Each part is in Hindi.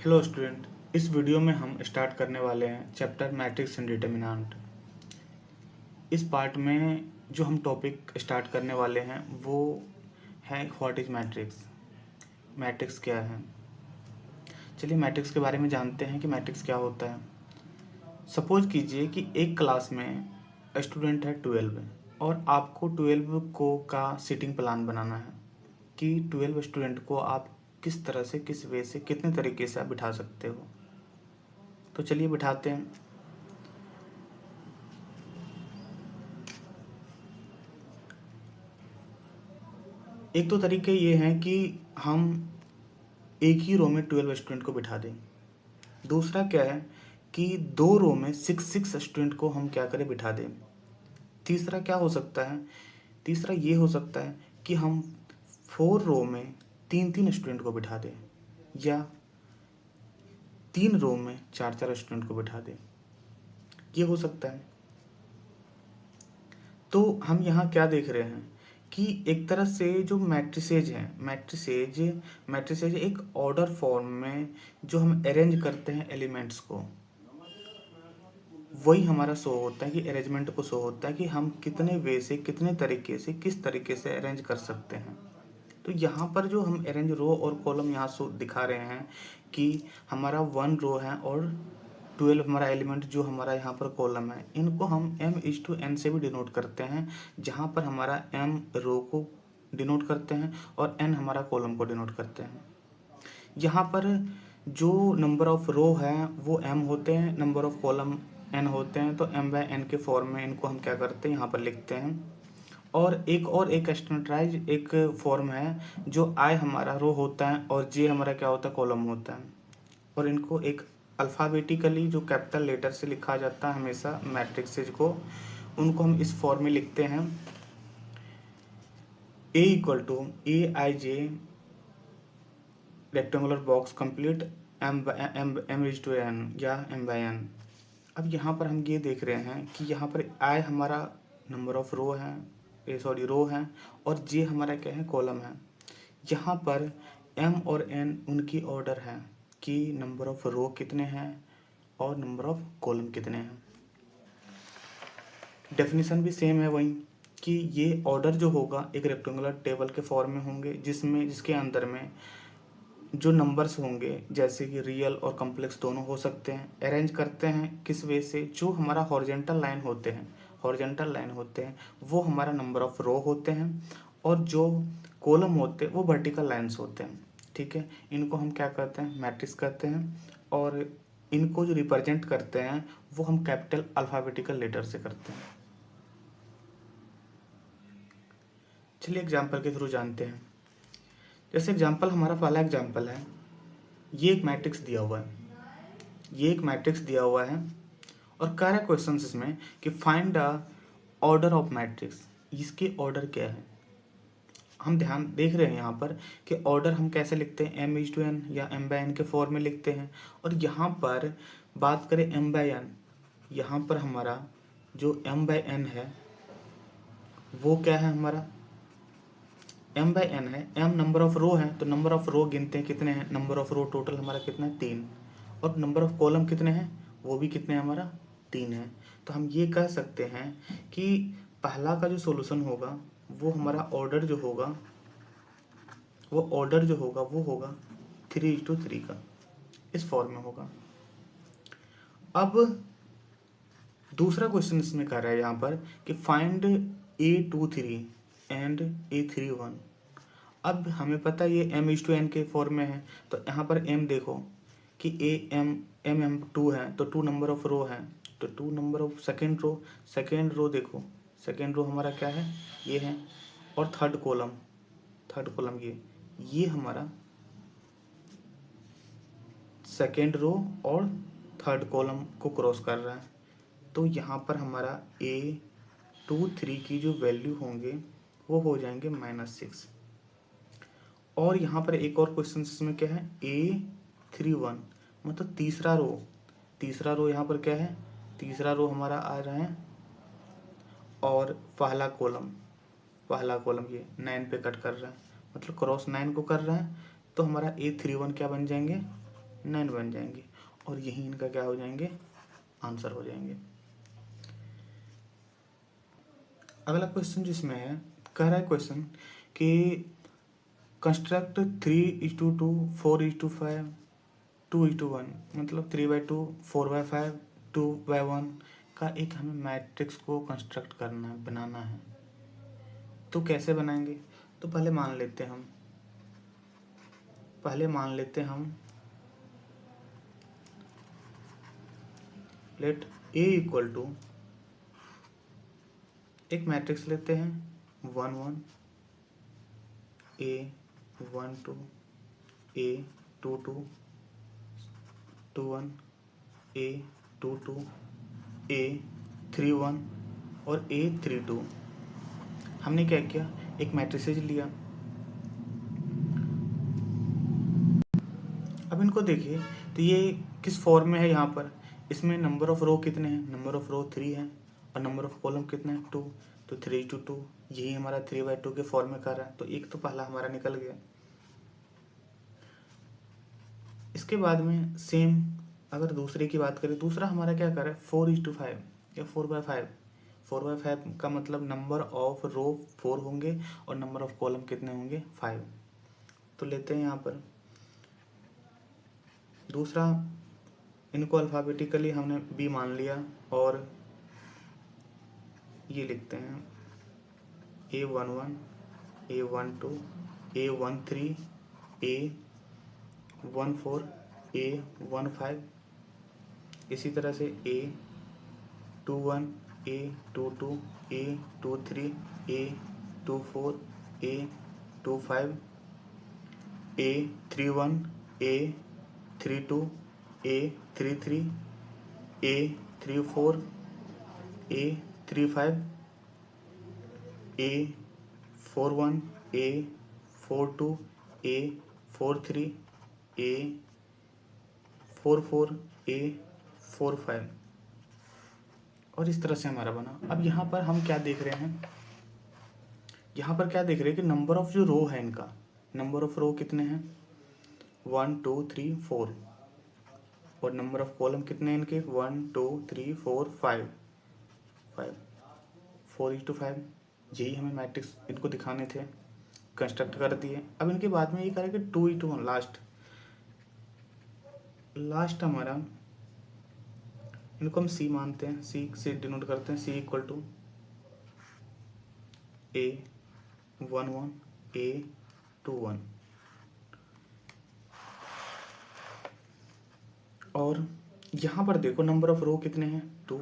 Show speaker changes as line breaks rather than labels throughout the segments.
हेलो स्टूडेंट, इस वीडियो में हम स्टार्ट करने वाले हैं चैप्टर मैट्रिक्स एंड डिटर्मिनेंट। इस पार्ट में जो हम टॉपिक स्टार्ट करने वाले हैं वो है व्हाट इज मैट्रिक्स। मैट्रिक्स क्या है? चलिए मैट्रिक्स के बारे में जानते हैं कि मैट्रिक्स क्या होता है। सपोज कीजिए कि एक क्लास में स्टूडेंट है 12 और आपको 12 को का सीटिंग प्लान बनाना है कि 12 स्टूडेंट को आप किस तरह से, किस वे से, कितने तरीके से आप बिठा सकते हो। तो चलिए बिठाते हैं। एक तो तरीके ये हैं कि हम एक ही रो में 12 स्टूडेंट को बिठा दें। दूसरा क्या है कि 2 रो में 6 स्टूडेंट को हम क्या करें, बिठा दें। तीसरा क्या हो सकता है? तीसरा ये हो सकता है कि हम 4 रो में 3 स्टूडेंट को बिठा दें, या 3 रो में 4 स्टूडेंट को बिठा दें। ये हो सकता है। तो हम यहाँ क्या देख रहे हैं कि एक तरह से जो मैट्रिसेज हैं, मैट्रिसेज एक ऑर्डर फॉर्म में जो हम अरेंज करते हैं एलिमेंट्स को, वही हमारा शो होता है कि अरेंजमेंट को शो होता है कि हम कितने वे से, कितने तरीके से, किस तरीके से अरेंज कर सकते हैं। तो यहाँ पर जो हम अरेंज रो और कॉलम यहाँ शो दिखा रहे हैं कि हमारा 1 रो है और 12 हमारा एलिमेंट जो हमारा यहाँ पर कॉलम है, इनको हम m/n से भी डिनोट करते हैं, जहाँ पर हमारा m रो को डिनोट करते हैं और n हमारा कॉलम को डिनोट करते हैं। यहाँ पर जो नंबर ऑफ रो है वो m होते हैं, नंबर ऑफ कॉलम n होते हैं। तो m/n के फॉर्म में इनको हम क्या करते हैं, यहाँ पर लिखते हैं। और एक स्टैंडर्डाइज एक फॉर्म है जो i हमारा रो होता है और j हमारा क्या होता है, कॉलम होता है। और इनको एक अल्फ़ाबेटिकली जो कैपिटल लेटर से लिखा जाता है हमेशा मैट्रिक्सेज को, उनको हम इस फॉर्म में लिखते हैं। A=AIJ rectangular box complete m/n या m/n। अब यहाँ पर हम ये देख रहे हैं कि यहाँ पर i हमारा नंबर ऑफ रो है, रो है, और j हमारा क्या है, कॉलम है। यहाँ पर m और n उनकी ऑर्डर है कि नंबर ऑफ रो कितने हैं और नंबर ऑफ कॉलम कितने हैं। डेफिनेशन भी सेम है वही, कि ये ऑर्डर जो होगा एक रेक्टेंगुलर टेबल के फॉर्म में होंगे, जिसके अंदर में जो नंबर्स होंगे जैसे कि रियल और कॉम्प्लेक्स दोनों हो सकते हैं। अरेंज करते हैं किस वे से? जो हमारा हॉरिजॉन्टल लाइन होते हैं वो हमारा नंबर ऑफ रो होते हैं, और जो कॉलम होते हैं वो वर्टिकल लाइंस होते हैं। ठीक है, इनको हम क्या करते हैं, मैट्रिक्स करते हैं। और इनको जो रिप्रेजेंट करते हैं वो हम कैपिटल अल्फ़ाबेटिकल लेटर से करते हैं। चलिए एग्जाम्पल के थ्रू जानते हैं। जैसे एग्जाम्पल, हमारा पहला एग्जाम्पल है, ये एक मैट्रिक्स दिया हुआ है और कह रहा है क्वेश्चन इसमें कि find the order of matrix. इसके ऑर्डर क्या है? हम ध्यान देख रहे हैं यहाँ पर कि ऑर्डर हम कैसे लिखते हैं, m/n या m/n के फॉर्म में लिखते हैं। और यहाँ पर बात करें m/n, यहाँ पर हमारा जो m/n है वो क्या है, हमारा m/n है। m नंबर ऑफ रो है, तो नंबर ऑफ रो गिनते हैं कितने हैं, नंबर ऑफ रो टोटल हमारा कितना है, 3। और नंबर ऑफ कॉलम कितने हैं, वो भी कितने हैं, हमारा 3 है। तो हम ये कह सकते हैं कि पहला का जो सॉल्यूशन होगा वो हमारा ऑर्डर जो होगा वो होगा 3:3 का, इस फॉर्म में होगा। अब दूसरा क्वेश्चन इसमें कर रहा है यहाँ पर कि फाइंड A23 एंड A31। अब हमें पता है ये m/n के फॉर्म में है, तो यहाँ पर m देखो कि m 2 है, तो 2 नंबर ऑफ रो है, तो 2 नंबर ऑफ सेकेंड रो देखो, सेकेंड रो हमारा क्या है, ये है। और थर्ड कॉलम ये हमारा सेकेंड रो और थर्ड कॉलम को क्रॉस कर रहा है। तो यहाँ पर हमारा A23 की जो वैल्यू होंगे वो हो जाएंगे -6। और यहाँ पर एक और क्वेश्चन इसमें क्या है, A31 मतलब तीसरा रो यहाँ पर क्या है, तीसरा रो हमारा आ रहा है, और पहला कॉलम ये 9 पे कट कर रहा है, मतलब क्रॉस 9 को कर रहा है। तो हमारा A31 क्या बन जाएंगे, 9 बन जाएंगे और यही इनका क्या हो जाएंगे, आंसर हो जाएंगे। अगला क्वेश्चन जिसमें है, कह रहा है क्वेश्चन कि कंस्ट्रक्ट 3:2, 4:5, 2:1, मतलब 3/2, 4/5, 2/1 का एक हमें मैट्रिक्स को कंस्ट्रक्ट करना है, बनाना है। तो कैसे बनाएंगे? तो पहले मान लेते हम लेट ए इक्वल टू, एक मैट्रिक्स लेते हैं 1 1, A 1 2, A 2 2, 2 1, A 2 2, A 3 1 और A 3 2। हमने क्या किया, एक मैट्रिसेज लिया। अब इनको देखिए तो ये किस फॉर्म में है, यहाँ पर इसमें नंबर ऑफ रो कितने हैं, नंबर ऑफ रो 3 है और नंबर ऑफ कॉलम कितने हैं 2, तो 3:2, यही हमारा 3/2 के फॉर्म में कर रहा है। तो एक तो पहला हमारा निकल गया। इसके बाद में सेम अगर दूसरे की बात करें, दूसरा हमारा क्या कर रहा है 4:5 या 4/5। 4/5 का मतलब नंबर ऑफ रो 4 होंगे और नंबर ऑफ कॉलम कितने होंगे 5। तो लेते हैं यहाँ पर दूसरा, इनको अल्फ़ाबेटिकली हमने बी मान लिया और ये लिखते हैं A11, A12, A13, A14, A15। इसी तरह से A21, A22, A23, A24, A25, A31, A32, A33, A34, A35, A41, A42, A43, A44, A45 और इस तरह से हमारा बना। अब यहाँ पर हम क्या देख रहे हैं, यहाँ पर क्या देख रहे हैं कि नंबर ऑफ जो रो है इनका, नंबर ऑफ रो कितने हैं 1 2 3 4 और नंबर ऑफ कॉलम कितने हैं इनके 1 2 3 4 5 5 4:5। यही हमें मैट्रिक्स इनको दिखाने थे, कंस्ट्रक्ट कर दिए। अब इनके बाद में ये करें कि 2:1 लास्ट हमारा, इनको हम सी मानते हैं, सी से डिनोट करते हैं, सी इक्वल टू A11, A21 और यहाँ पर देखो नंबर ऑफ रो कितने हैं 2,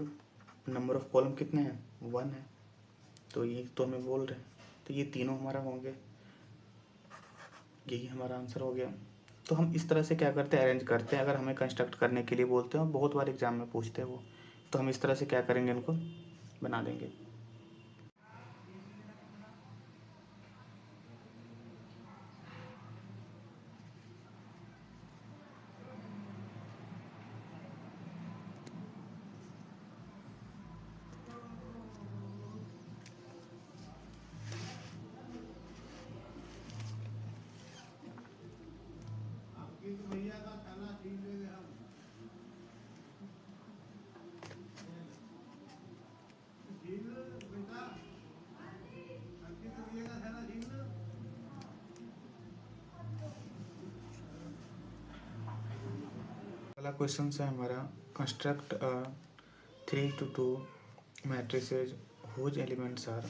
नंबर ऑफ कॉलम कितने हैं 1 है। तो ये तो हमें बोल रहे हैं, तो ये तीनों हमारा होंगे, यही हमारा आंसर हो गया। तो हम इस तरह से क्या करते हैं, अरेंज करते हैं। अगर हमें कंस्ट्रक्ट करने के लिए बोलते हैं, बहुत बार एग्जाम में पूछते हैं वो, तो हम इस तरह से क्या करेंगे, इनको बना देंगे। अगला क्वेश्चन है हमारा, construct 3:2 matrices whose elements are.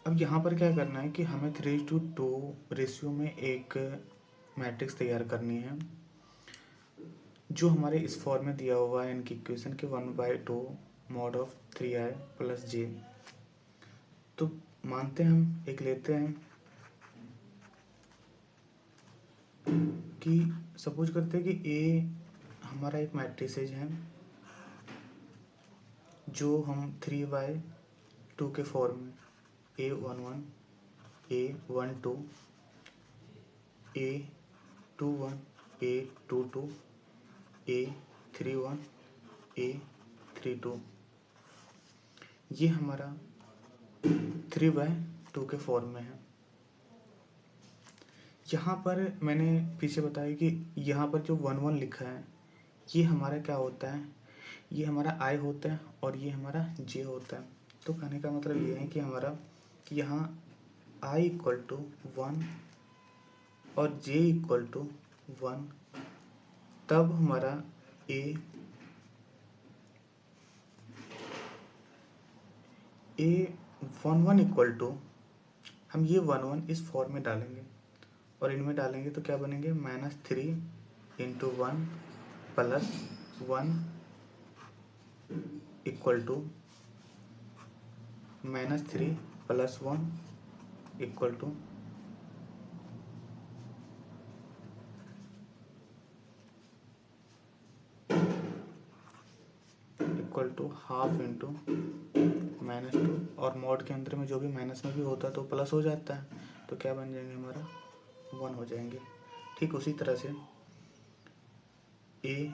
अब यहाँ पर क्या करना है कि हमें 3:2 रेशियो में एक मैट्रिक्स तैयार करनी है, जो हमारे इस फॉर्म में दिया हुआ है इनकी इक्वेशन के 1/2 मॉड ऑफ 3i + j। तो मानते हैं हम एक लेते हैं कि सपोज करते हैं कि A हमारा एक मैट्रिसेज है जो हम 3/2 के फॉर्म में A11, A12, A21, A22, A31, A32, ये हमारा 3/2 के फॉर्म में है। यहाँ पर मैंने पीछे बताया कि यहाँ पर जो 1 1 लिखा है ये हमारा क्या होता है, ये हमारा आई होता है और ये हमारा जे होता है। तो कहने का मतलब ये है कि हमारा कि यहाँ आई इक्वल टू 1 और जे इक्वल टू 1, तब हमारा ए 1 1 इक्वल टू, हम ये 1 1 इस फॉर्म में डालेंगे और इनमें डालेंगे तो क्या बनेंगे, -3 × 1 + 1 equal to -3 + 1 equal to ½ into -2, और मॉड के अंदर में जो भी माइनस में भी होता है तो प्लस हो जाता है, तो क्या बन जाएंगे हमारा 1 हो जाएंगे। ठीक उसी तरह से ए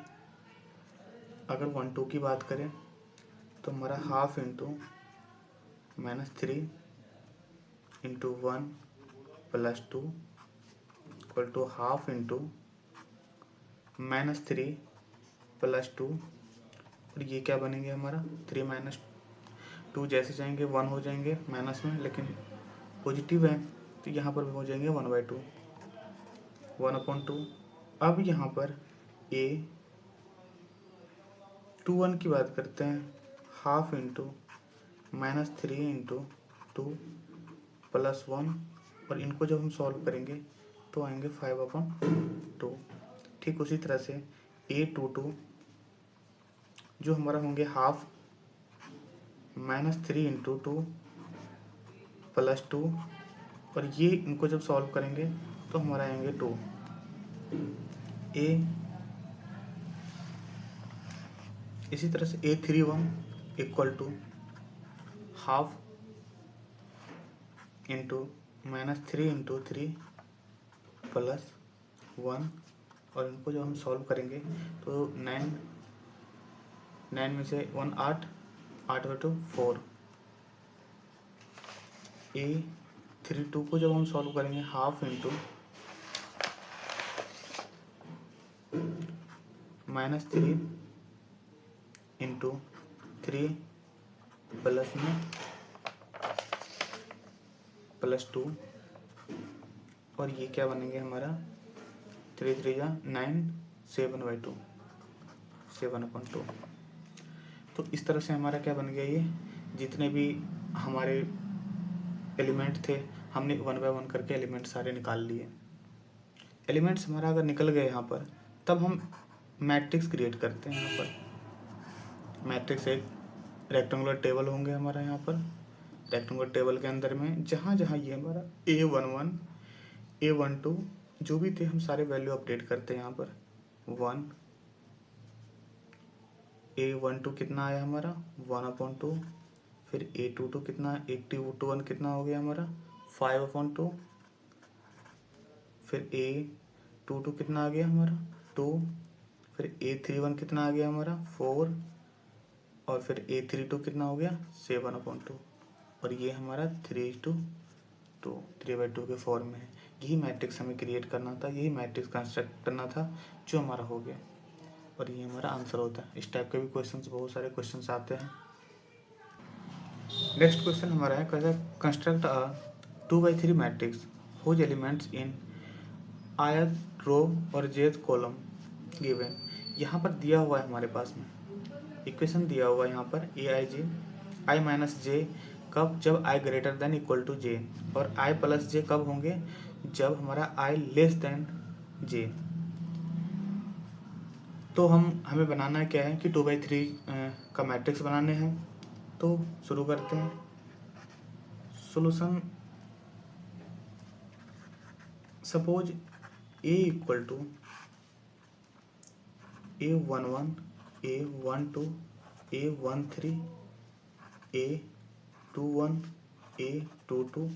अगर 1 2 की बात करें तो हमारा ½ into -3 into 1 + 2 equal to ½ into -3 + 2, और ये क्या बनेंगे हमारा 3 - 2 जैसे जाएंगे 1 हो जाएंगे माइनस में, लेकिन पॉजिटिव है तो यहाँ पर भी हो जाएंगे 1/2, 1/2। अब यहाँ पर ए 2 1 की बात करते हैं, ½ इंटू -3 इंटू 2 + 1, और इनको जब हम सॉल्व करेंगे तो आएंगे 5/2। ठीक उसी तरह से A22 जो हमारा होंगे ½ -3 इंटू 2 + 2, और ये इनको जब सॉल्व करेंगे तो हमारा आएंगे 2। ए इसी तरह से A31 equal to ½ into -3 into 3 + 1, और इनको जब हम सॉल्व करेंगे तो 9 में से 1 8, 8/2 4। A32 को जब हम सॉल्व करेंगे ½ इंटू -3 इंटू 3 प्लस में +2, और ये क्या बनेंगे हमारा 3 3 या 9 7/2, 7/2। तो इस तरह से हमारा क्या बन गया, ये जितने भी हमारे एलिमेंट थे हमने 1 बाय 1 करके एलिमेंट सारे निकाल लिए। एलिमेंट्स हमारा अगर निकल गए यहाँ पर, तब हम मैट्रिक्स क्रिएट करते हैं। यहाँ पर मैट्रिक्स एक रेक्टेंगुलर टेबल होंगे हमारा, यहाँ पर रेक्टेंगुलर टेबल के अंदर में जहाँ जहाँ ये हमारा A11 A12 जो भी थे हम सारे वैल्यू अपडेट करते हैं। यहाँ पर 1 A12 कितना आया हमारा 1/2, फिर A22 कितना, A21 कितना हो गया हमारा 5/2, फिर A22 कितना आ गया हमारा 2, फिर A31 कितना आ गया हमारा 4, और फिर A32 कितना हो गया 7/2, और ये हमारा 3:2 3/2 के फॉर्म में है। यही मैट्रिक्स हमें क्रिएट करना था, यही मैट्रिक्स कंस्ट्रक्ट करना था जो हमारा हो गया, और ये हमारा आंसर होता है। इस टाइप के भी क्वेश्चंस, बहुत सारे क्वेश्चंस आते हैं। नेक्स्ट क्वेश्चन हमारा है, कहता है construct a 2/3 matrix whose elements in ith row और जेथ कॉलम गिवन। यहाँ पर दिया हुआ है हमारे पास में इक्वेशन दिया हुआ है यहाँ पर आई माइनस जे कब, जब i greater than equal to J, और i प्लस जे कब होंगे, जब हमारा i लेस देन जे। तो हमें बनाना क्या है कि 2/3 का मैट्रिक्स बनाने हैं। तो शुरू करते हैं solution. Suppose a equal to A11 A12 A13 A21 A22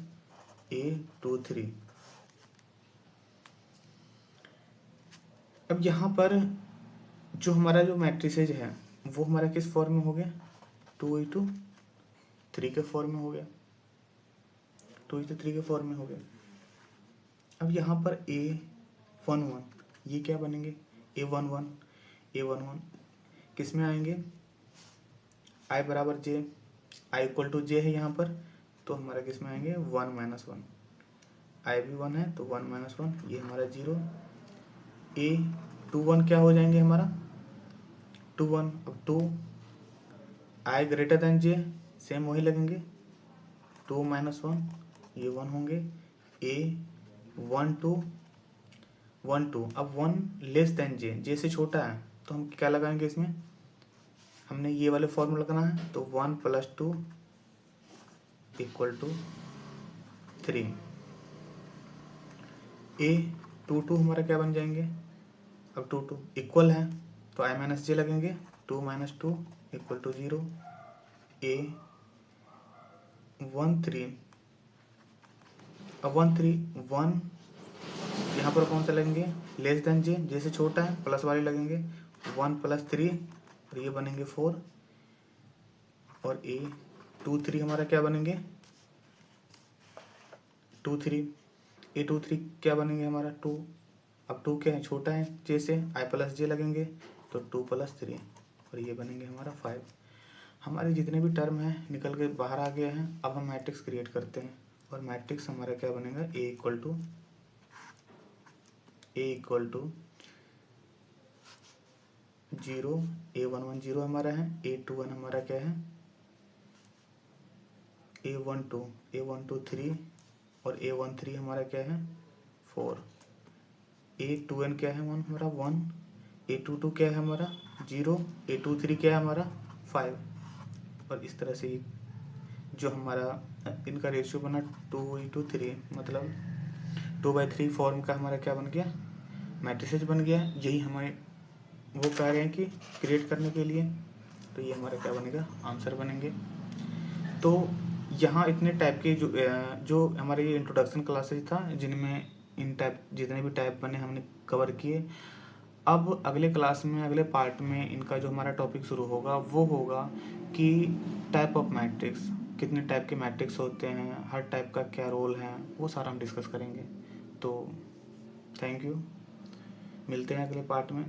A23। अब यहाँ पर जो हमारा जो मैट्रिसेज है वो हमारा किस फॉर्म में हो गया 2:3 के फॉर्म में हो गया, 2:3 के फॉर्म में हो गया। अब यहाँ पर A11 ये क्या बनेंगे, A11 किस में आएंगे, I बराबर J, I equal to J है यहाँ पर, तो हमारा किस में आएंगे 1 - 1, I भी 1 है तो 1 - 1 ये हमारा 0। A21 क्या हो जाएंगे हमारा 21, अब 2 I greater then J same वही लगेंगे, 2 - 1 ये 1 होंगे। A12 अब 1 लेस देन J से छोटा है तो हम क्या लगाएंगे इसमें, हमने ये वाले फॉर्मूला लगाना है, तो 1 + 2 = 3। A22 हमारा क्या बन जाएंगे, अब 2 इक्वल है तो I - J लगेंगे, 2 - 2 = 0। A13 अब 1 यहाँ पर कौन सा लगेंगे, लेस देन J से छोटा है प्लस वाले लगेंगे, 1 + 3 और ये बनेंगे 4। और A23 हमारा क्या बनेंगे 23 क्या बनेंगे हमारा 2, अब 2 क्या है छोटा है J से, I + J लगेंगे तो 2 + 3 और ये बनेंगे हमारा 5। हमारे जितने भी टर्म हैं निकल के बाहर आ गए हैं। अब हम मैट्रिक्स क्रिएट करते हैं और मैट्रिक्स हमारा क्या बनेगा, A = 0, A11 0 हमारा है, A21 हमारा क्या है, A12 3 और A13 हमारा क्या है 4। A2n क्या है हमारा 1, A22 क्या है हमारा 0, A23 क्या है हमारा 5। और इस तरह से जो हमारा इनका रेशियो बना 2:3, मतलब 2/3 फॉर्म का हमारा क्या बन गया, मैट्रिसेस बन गया। यही हमें वो कह रहे हैं कि क्रिएट करने के लिए, तो ये हमारा क्या बनेगा, आंसर बनेंगे। तो यहाँ इतने टाइप के जो हमारे ये इंट्रोडक्शन क्लासेस था जिनमें इन टाइप जितने भी टाइप बने हमने कवर किए। अब अगले क्लास में अगले पार्ट में इनका जो हमारा टॉपिक शुरू होगा वो होगा कि टाइप ऑफ मैट्रिक्स, कितने टाइप के मैट्रिक्स होते हैं, हर टाइप का क्या रोल है, वो सारा हम डिस्कस करेंगे। तो थैंक यू, मिलते हैं अगले पार्ट में।